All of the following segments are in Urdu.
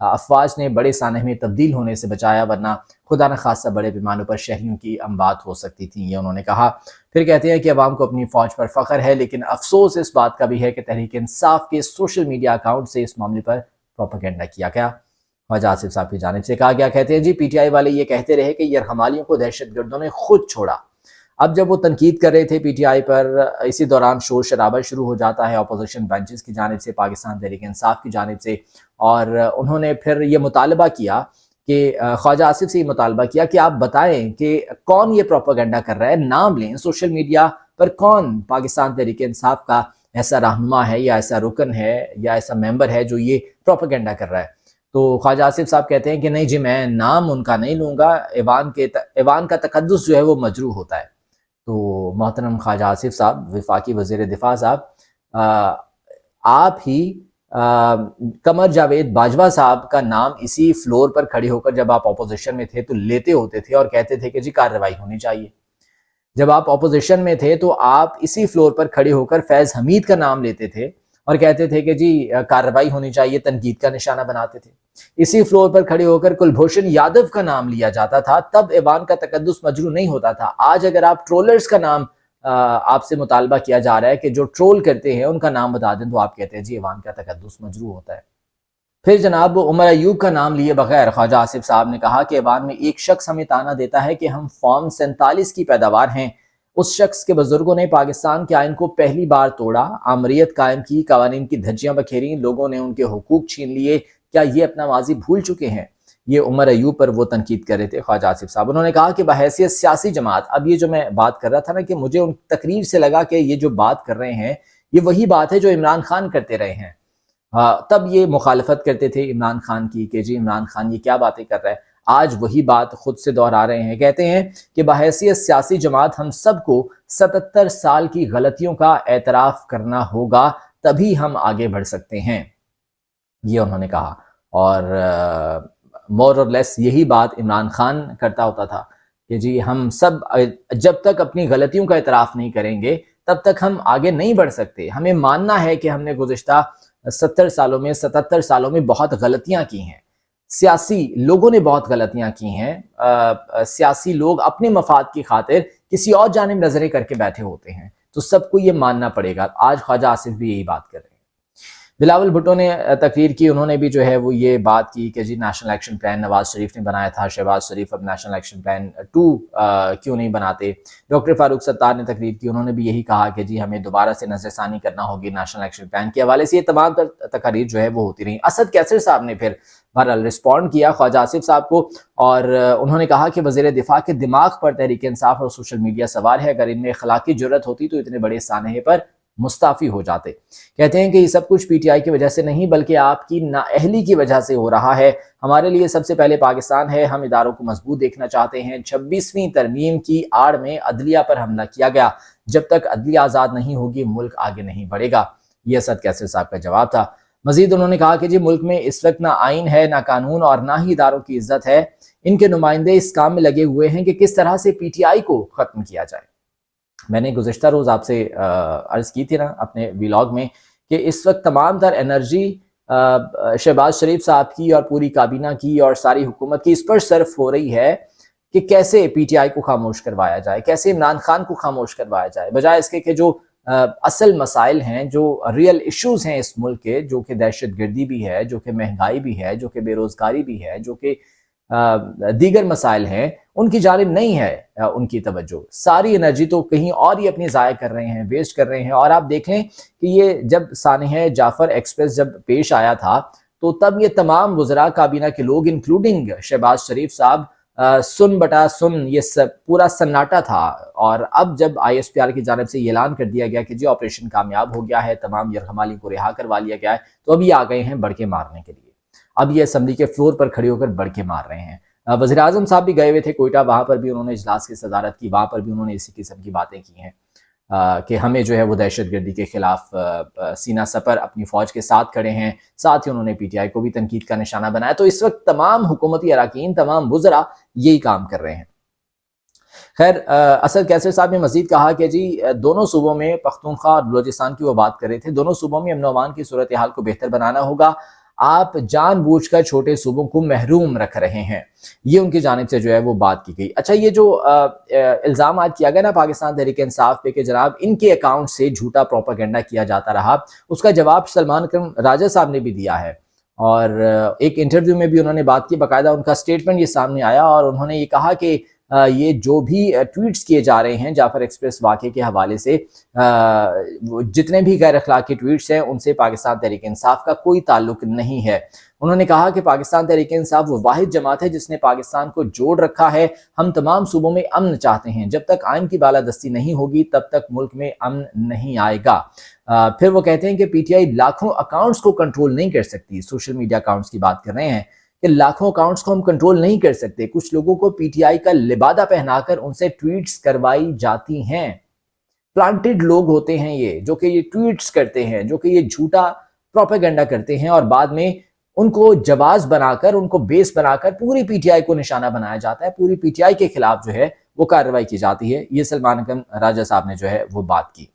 افواج نے بڑے سانحے میں تبدیل ہونے سے بچایا، ورنہ خدا نہ خاصہ بڑے پیمانوں پر شہریوں کی اموات ہو سکتی تھیں، یہ انہوں نے کہا۔ پھر کہتے ہیں کہ عوام کو اپنی فوج پر فخر ہے، لیکن افسوس اس بات کا بھی ہے کہ تحریک انصاف کے سوشل میڈیا اکاؤنٹ سے اس معاملے پر پروپیگنڈا کیا گیا۔ خواجہ آصف صاحب کی جانب سے کہا گیا، کہتے ہیں جی پی ٹی آئی والے یہ کہتے رہے کہ یرغمالیوں کو دہشت گردوں نے خود چھوڑا۔ اب جب وہ تنقید کر رہے تھے پی ٹی آئی پر، اسی دوران شور شرابہ شروع ہو جاتا ہے اپوزیشن بینچز کی جانب سے، پاکستان تحریک انصاف کی جانب سے، اور انہوں نے پھر یہ مطالبہ کیا کہ خواجہ آصف سے یہ مطالبہ کیا کہ آپ بتائیں کہ کون یہ پروپیگنڈا کر رہا ہے، نام لیں سوشل میڈیا پر، کون پاکستان تحریک انصاف کا ایسا رہنما ہے یا ایسا رکن ہے یا ایسا ممبر ہے جو یہ پروپیگنڈا کر رہا ہے۔ تو خواجہ آصف صاحب کہتے ہیں کہ نہیں جی، میں نام ان کا نہیں لوں گا، ایوان کا تقدس جو ہے وہ مجروح ہوتا ہے۔ تو محترم خواجہ آصف صاحب، وفاقی وزیر دفاع صاحب، آپ ہی قمر جاوید باجوہ صاحب کا نام اسی فلور پر کھڑے ہو کر جب آپ اپوزیشن میں تھے تو لیتے ہوتے تھے اور کہتے تھے کہ جی کارروائی ہونی چاہیے۔ جب آپ اپوزیشن میں تھے تو آپ اسی فلور پر کھڑے ہو کر فیض حمید کا نام لیتے تھے اور کہتے تھے کہ جی کارروائی ہونی چاہیے، تنقید کا نشانہ بناتے تھے۔ اسی فلور پر کھڑے ہو کر کلبھوشن یادو کا نام لیا جاتا تھا، تب ایوان کا تقدس مجروح نہیں ہوتا تھا۔ آج اگر آپ ٹرولرز کا نام آپ سے مطالبہ کیا جا رہا ہے کہ جو ٹرول کرتے ہیں ان کا نام بتا دیں، تو آپ کہتے ہیں جی ایوان کا تقدس مجروح ہوتا ہے۔ پھر جناب عمر ایوب کا نام لیے بغیر خواجہ آصف صاحب نے کہا کہ ایوان میں ایک شخص ہمیں تانا دیتا ہے کہ ہم فارم 47 کی پیداوار ہیں۔ اس شخص کے بزرگوں نے پاکستان کے آئین کو پہلی بار توڑا، آمریت قائم کی، قوانین کی دھجیاں بکھیریں، لوگوں نے ان کے حقوق چھین لیے، کیا یہ اپنا ماضی بھول چکے ہیں؟ یہ عمر ایوب پر وہ تنقید کر رہے تھے خواجہ آصف صاحب۔ انہوں نے کہا کہ بحیثیت سیاسی جماعت، اب یہ جو میں بات کر رہا تھا نا کہ مجھے ان تقریر سے لگا کہ یہ جو بات کر رہے ہیں یہ وہی بات ہے جو عمران خان کرتے رہے ہیں۔ تب یہ مخالفت کرتے تھے عمران خان کی کہ جی عمران خان یہ کیا باتیں کر رہا ہے، آج وہی بات خود سے دہرا رہے ہیں۔ کہتے ہیں کہ بحیثیت سیاسی جماعت ہم سب کو 77 سال کی غلطیوں کا اعتراف کرنا ہوگا، تبھی ہم آگے بڑھ سکتے ہیں، یہ انہوں نے کہا۔ اور مور اور لیس یہی بات عمران خان کرتا ہوتا تھا کہ جی ہم سب جب تک اپنی غلطیوں کا اعتراف نہیں کریں گے تب تک ہم آگے نہیں بڑھ سکتے۔ ہمیں ماننا ہے کہ ہم نے گزشتہ 77 سالوں میں بہت غلطیاں کی ہیں، سیاسی لوگوں نے بہت غلطیاں کی ہیں، سیاسی لوگ اپنے مفاد کی خاطر کسی اور جانب نظریں کر کے بیٹھے ہوتے ہیں، تو سب کو یہ ماننا پڑے گا۔ آج خواجہ آصف بھی یہی بات کر رہے ہیں۔ بلاول بھٹو نے تقریر کی، انہوں نے بھی جو ہے وہ یہ بات کی کہ جی national action plan Nawaz Sharif نے بنایا تھا، شہباز شریف اب نیشنل ایکشن پلان 2 کیوں نہیں بناتے۔ ڈاکٹر فاروق ستار نے تقریر کی، انہوں نے بھی یہی کہا کہ جی ہمیں دوبارہ سے نظر ثانی کرنا ہوگی نیشنل ایکشن پلان کے حوالے سے۔ یہ تمام تقاریر جو ہے وہ ہوتی رہیں۔ اسد کیسر صاحب نے پھر بہرحال رسپونڈ کیا خواجہ آصف صاحب کو، اور انہوں نے کہا کہ وزیر دفاع کے دماغ پر تحریک انصاف اور سوشل میڈیا سوار ہے، اگر ان میں اخلاقی جرت ہوتی تو اتنے بڑے سانحے پر مستعفی ہو جاتے۔ کہتے ہیں کہ یہ سب کچھ پی ٹی آئی کی وجہ سے نہیں بلکہ آپ کی نااہلی کی وجہ سے ہو رہا ہے۔ ہمارے لیے سب سے پہلے پاکستان ہے، ہم اداروں کو مضبوط دیکھنا چاہتے ہیں۔ 26ویں ترمیم کی آڑ میں عدلیہ پر حملہ کیا گیا، جب تک عدلیہ آزاد نہیں ہوگی ملک آگے نہیں بڑھے گا، یہ اسد کیسر صاحب کا جواب تھا۔ مزید انہوں نے کہا کہ جی ملک میں اس وقت نہ آئین ہے، نہ قانون، اور نہ ہی اداروں کی عزت ہے۔ ان کے نمائندے اس کام میں لگے ہوئے ہیں کہ کس طرح سے پی ٹی آئی کو ختم کیا جائے۔ میں نے گزشتہ روز آپ سے عرض کی تھی نا اپنے ویلاگ میں کہ اس وقت تمام تر انرجی شہباز شریف صاحب کی اور پوری کابینہ کی اور ساری حکومت کی اس پر صرف ہو رہی ہے کہ کیسے پی ٹی آئی کو خاموش کروایا جائے، کیسے عمران خان کو خاموش کروایا جائے، بجائے اس کے کہ جو اصل مسائل ہیں، جو ریئل ایشوز ہیں اس ملک کے، جو کہ دہشت گردی بھی ہے، جو کہ مہنگائی بھی ہے، جو کہ بے روزگاری بھی ہے، جو کہ دیگر مسائل ہیں، ان کی جانب نہیں ہے ان کی توجہ۔ ساری انرجی تو کہیں اور ہی اپنی ضائع کر رہے ہیں، ویسٹ کر رہے ہیں۔ اور آپ دیکھ لیں کہ یہ جب سانحہ جعفر ایکسپریس جب پیش آیا تھا تو تب یہ تمام وزراء کابینہ کے لوگ انکلوڈنگ شہباز شریف صاحب سن بٹا سن یہ سب پورا سناٹا تھا۔ اور اب جب آئی ایس پی آر کی جانب سے یہ اعلان کر دیا گیا کہ جی آپریشن کامیاب ہو گیا ہے، تمام یرغمالی کو رہا کروا لیا گیا ہے، تو اب یہ آ گئے ہیں بڑھ کے مارنے کے لیے۔ اب یہ اسمبلی کے فلور پر کھڑے ہو کر بڑھ کے مار رہے ہیں۔ وزیر اعظم صاحب بھی گئے ہوئے تھے کوئٹہ، وہاں پر بھی انہوں نے اجلاس کی صدارت کی، وہاں پر بھی انہوں نے اسی قسم کی باتیں کی ہیں کہ ہمیں جو ہے وہ دہشت گردی کے خلاف سینہ سپر اپنی فوج کے ساتھ کھڑے ہیں۔ ساتھ ہی انہوں نے پی ٹی آئی کو بھی تنقید کا نشانہ بنایا۔ تو اس وقت تمام حکومتی اراکین، تمام وزراء یہی کام کر رہے ہیں۔ خیر، اسد کیسر صاحب نے مزید کہا کہ جی دونوں صوبوں میں، پختونخوا اور بلوچستان کی وہ بات کر رہے تھے، دونوں صوبوں میں امن و امان کی صورتحال کو بہتر بنانا ہوگا۔ آپ جان بوجھ کر چھوٹے صوبوں کو محروم رکھ رہے ہیں. یہ ان کی جانب سے جو ہے وہ بات کی گئی. اچھا یہ جو الزام عائد کیا گیا نا پاکستان تحریک انصاف پہ کہ جناب ان کے اکاؤنٹ سے جھوٹا پروپیگنڈا کیا جاتا رہا، اس کا جواب سلمان اکرم راجہ صاحب نے بھی دیا ہے، اور ایک انٹرویو میں بھی انہوں نے بات کی، باقاعدہ ان کا سٹیٹمنٹ یہ سامنے آیا اور انہوں نے یہ کہا کہ یہ جو بھی ٹویٹس کیے جا رہے ہیں جعفر ایکسپریس واقعے کے حوالے سے، جتنے بھی غیر اخلاقی ٹویٹس ہیں ان سے پاکستان تحریک انصاف کا کوئی تعلق نہیں ہے. انہوں نے کہا کہ پاکستان تحریک انصاف وہ واحد جماعت ہے جس نے پاکستان کو جوڑ رکھا ہے. ہم تمام صوبوں میں امن چاہتے ہیں، جب تک آئین کی بالادستی نہیں ہوگی تب تک ملک میں امن نہیں آئے گا. پھر وہ کہتے ہیں کہ پی ٹی آئی لاکھوں اکاؤنٹس کو کنٹرول نہیں کر سکتی. سوشل میڈیا اکاؤنٹس کی بات کر رہے ہیں کہ لاکھوں اکاؤنٹس کو ہم کنٹرول نہیں کر سکتے. کچھ لوگوں کو پی ٹی آئی کا لبادہ پہنا کر ان سے ٹویٹس کروائی جاتی ہیں. پلانٹڈ لوگ ہوتے ہیں یہ، جو کہ یہ ٹویٹس کرتے ہیں، جو کہ یہ جھوٹا پروپیگنڈا کرتے ہیں، اور بعد میں ان کو جواز بنا کر، ان کو بیس بنا کر پوری پی ٹی آئی کو نشانہ بنایا جاتا ہے، پوری پی ٹی آئی کے خلاف جو ہے وہ کارروائی کی جاتی ہے. یہ سلمان اکرم راجہ صاحب نے جو ہے وہ بات کی.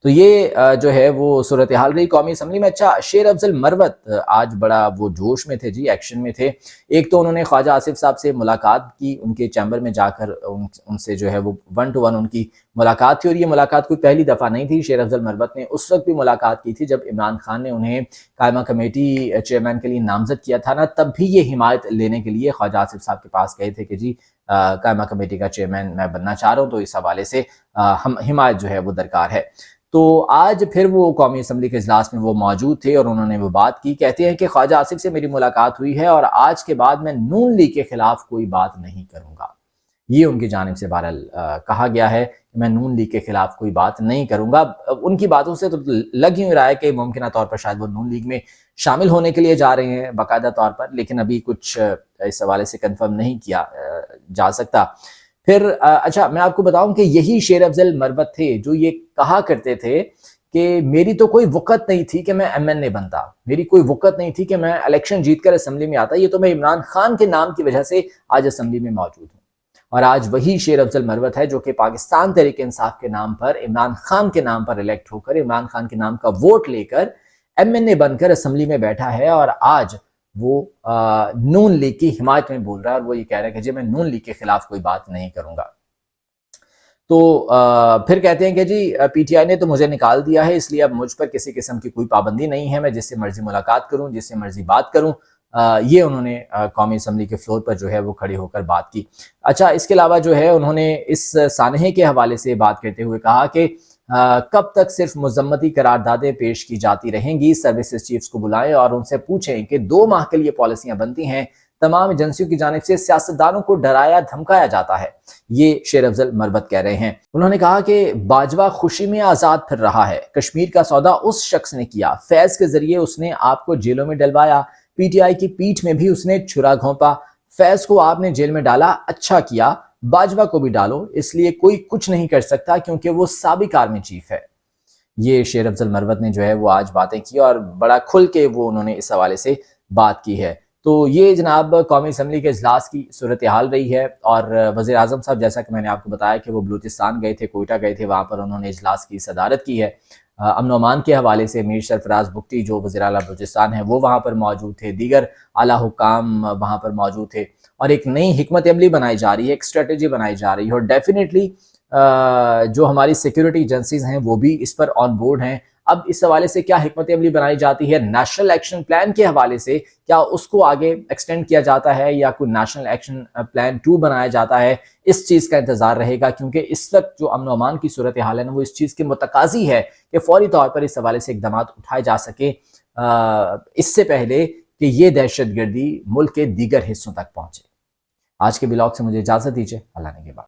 تو یہ جو ہے وہ صورتحال رہی قومی اسمبلی میں. اچھا شیر افضل مروت آج بڑا وہ جوش میں تھے جی، ایکشن میں تھے. ایک تو انہوں نے خواجہ آصف صاحب سے ملاقات کی، ان کے چیمبر میں جا کر ان سے جو ہے وہ 1 to 1 ان کی ملاقات تھی، اور یہ ملاقات کوئی پہلی دفعہ نہیں تھی. شیر افضل مروت نے اس وقت بھی ملاقات کی تھی جب عمران خان نے انہیں قائمہ کمیٹی چیئرمین کے لیے نامزد کیا تھا نا، تب بھی یہ حمایت لینے کے لیے خواجہ آصف صاحب کے پاس گئے تھے کہ جی قائمہ کمیٹی کا چیئرمین میں بننا چاہ رہا ہوں، تو اس حوالے سے حمایت جو ہے وہ درکار ہے. تو آج پھر وہ قومی اسمبلی کے اجلاس میں وہ موجود تھے اور انہوں نے وہ بات کی. کہتے ہیں کہ خواجہ آصف سے میری ملاقات ہوئی ہے اور آج کے بعد میں نون لیگ کے خلاف کوئی بات نہیں کروں گا. یہ ان کی جانب سے بہرحال کہا گیا ہے کہ میں نون لیگ کے خلاف کوئی بات نہیں کروں گا. ان کی باتوں سے تو لگ ہی رہا ہے کہ ممکنہ طور پر شاید وہ نون لیگ میں شامل ہونے کے لیے جا رہے ہیں باقاعدہ طور پر، لیکن ابھی کچھ اس حوالے سے کنفرم نہیں کیا جا سکتا. پھر اچھا میں آپ کو بتاؤں کہ یہی شیر افضل مروت تھے جو یہ کہا کرتے تھے کہ میری تو کوئی وقت نہیں تھی کہ میں ایم این اے بنتا، میری کوئی وقت نہیں تھی کہ میں الیکشن جیت کر اسمبلی میں آتا، یہ تو میں عمران خان کے نام کی وجہ سے آج اسمبلی میں موجود ہوں. اور آج وہی شیر افضل مروت ہے جو کہ پاکستان تحریک انصاف کے نام پر، عمران خان کے نام پر الیکٹ ہو کر، عمران خان کے نام کا ووٹ لے کر ایم این اے بن کر اسمبلی میں بیٹھا ہے، اور آج وہ نون لیگ کی حمایت میں بول رہا ہے، اور وہ یہ کہہ رہا ہے کہ جی میں نون لیگ کے خلاف کوئی بات نہیں کروں گا. تو پھر کہتے ہیں کہ جی پی ٹی آئی نے تو مجھے نکال دیا ہے، اس لیے اب مجھ پر کسی قسم کی کوئی پابندی نہیں ہے، میں جس سے مرضی ملاقات کروں، جس سے مرضی بات کروں. یہ انہوں نے قومی اسمبلی کے فلور پر جو ہے وہ کھڑے ہو کر بات کی. اچھا اس کے علاوہ جو ہے انہوں نے اس سانحے کے حوالے سے بات کرتے ہوئے کہا کہ کب تک صرف مذمتی قراردادیں پیش کی جاتی رہیں گی، سروسز چیفز کو بلائیں اور ان سے پوچھیں کہ 2 ماہ کے لیے پالیسیاں بنتی ہیں، تمام ایجنسیوں کی جانب سے سیاستدانوں کو ڈرایا دھمکایا جاتا ہے. یہ شیر افضل مروت کہہ رہے ہیں. انہوں نے کہا کہ باجوہ خوشی میں آزاد پھر رہا ہے، کشمیر کا سودا اس شخص نے کیا، فیض کے ذریعے اس نے آپ کو جیلوں میں ڈلوایا، پی ٹی آئی کی پیٹھ میں بھی اس نے چھرا گھونپا، فیض کو آپ نے جیل میں ڈالا، اچھا کیا، باجوہ کو بھی ڈالو، اس لیے کوئی کچھ نہیں کر سکتا کیونکہ وہ سابق آرمی چیف ہے. یہ شیر افضل مروت نے جو ہے وہ آج باتیں کی اور بڑا کھل کے وہ انہوں نے اس حوالے سے بات کی ہے. تو یہ جناب قومی اسمبلی کے اجلاس کی صورتحال رہی ہے. اور وزیر اعظم صاحب جیسا کہ میں نے آپ کو بتایا کہ وہ بلوچستان گئے تھے، کوئٹہ گئے تھے، وہاں پر انہوں نے اجلاس کی صدارت کی ہے. امن و امان کے حوالے سے میر سرفراز بگٹی جو وزیر اعلیٰ بلوچستان ہیں وہ وہاں پر موجود تھے، دیگر اعلیٰ حکام وہاں پر موجود تھے، اور ایک نئی حکمت عملی بنائی جا رہی ہے، ایک اسٹریٹجی بنائی جا رہی ہے. اور ڈیفینیٹلی جو ہماری سیکیورٹی ایجنسیز ہیں وہ بھی اس پر آن بورڈ ہیں. اب اس حوالے سے کیا حکمت عملی بنائی جاتی ہے نیشنل ایکشن پلان کے حوالے سے، کیا اس کو آگے ایکسٹینڈ کیا جاتا ہے یا کوئی نیشنل ایکشن پلان 2 بنایا جاتا ہے، اس چیز کا انتظار رہے گا. کیونکہ اس وقت جو امن و امان کی صورتحال ہے نا وہ اس چیز کے متقاضی ہے کہ فوری طور پر اس حوالے سے اقدامات اٹھائے جا سکیں اس سے پہلے کہ یہ دہشت گردی ملک کے دیگر حصوں تک پہنچے. آج کے بلاگ سے مجھے اجازت دیجیے، اللہ نے کے بعد.